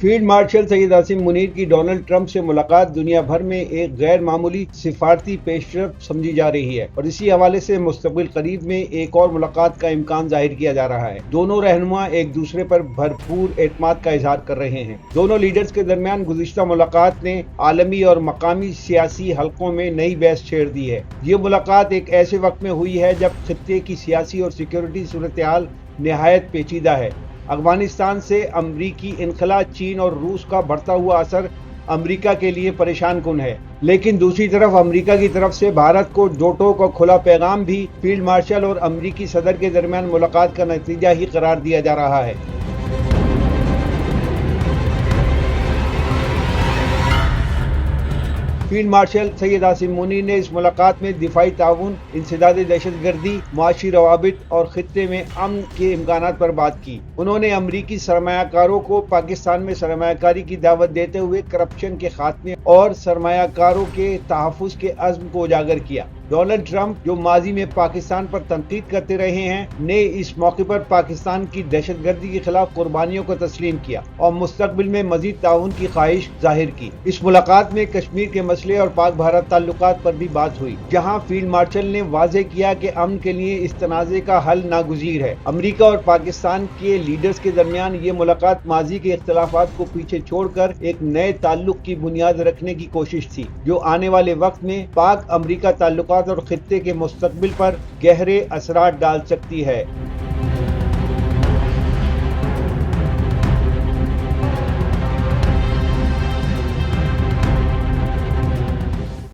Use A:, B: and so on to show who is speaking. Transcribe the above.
A: Field marshal Syed Asim Munir की Donald Trump से मुलाकात दुनिया भर में एक गैर मामूली सिफारती पेशरफ्त समझी जा रही है और इसी हवाले से मुस्तकबिल करीब में एक और मुलाकात का इम्कान जाहिर किया जा रहा है। दोनों रहनुमा एक दूसरे पर भरपूर एतमाद का इजहार कर रहे हैं। दोनों लीडर्स के दरमियान गुज़िश्ता मुलाकात ने आलमी और मकामी सियासी हलकों में नई बहस छेड़ दी है। ये मुलाकात एक ऐसे वक्त में हुई है जब खित्ते की सियासी और सिक्योरिटी सूरत हाल निहायत पेचीदा है। अफगानिस्तान से अमरीकी इनखला, चीन और रूस का बढ़ता हुआ असर अमरीका के लिए परेशान कुन है, लेकिन दूसरी तरफ अमरीका की तरफ से भारत को दो टोक और खुला पैगाम भी फील्ड मार्शल और अमरीकी सदर के दरमियान मुलाकात का नतीजा ही करार दिया जा रहा है। फील्ड मार्शल सैयद आसिम मुनीर ने इस मुलाकात में दिफाई ताउन, इंसदाद दहशतगर्दी, मुआशी रवाबित और खित्ते में अमन के इम्कानात पर बात की। उन्होंने अमरीकी सरमायाकारों को पाकिस्तान में सरमायाकारी की दावत देते हुए करप्शन के खात्मे और सरमायाकारों के तहफ़्फ़ुज़ के अज़्म को उजागर किया। डोनाल्ड ट्रंप, जो माजी में पाकिस्तान पर तनकीद करते रहे हैं, ने इस मौके पर पाकिस्तान की दहशतगर्दी के खिलाफ कुर्बानियों को तस्लीम किया और मुस्तकबिल में मजीद ताउन की ख्वाहिश जाहिर की। इस मुलाकात में कश्मीर के मसले और पाक भारत ताल्लुकात पर भी बात हुई, जहां फील्ड मार्शल ने वाज़ेह किया कि अमन के लिए इस तनाज़े का हल नागुज़ीर है। अमरीका और पाकिस्तान के लीडर्स के दरमियान ये मुलाकात माजी के इख्तिलाफात को पीछे छोड़कर एक नए ताल्लुक की बुनियाद रखने की कोशिश थी, जो आने वाले वक्त में पाक अमरीका ताल्लुकात और खित्ते के मुस्तकबिल पर गहरे असरात डाल सकती है।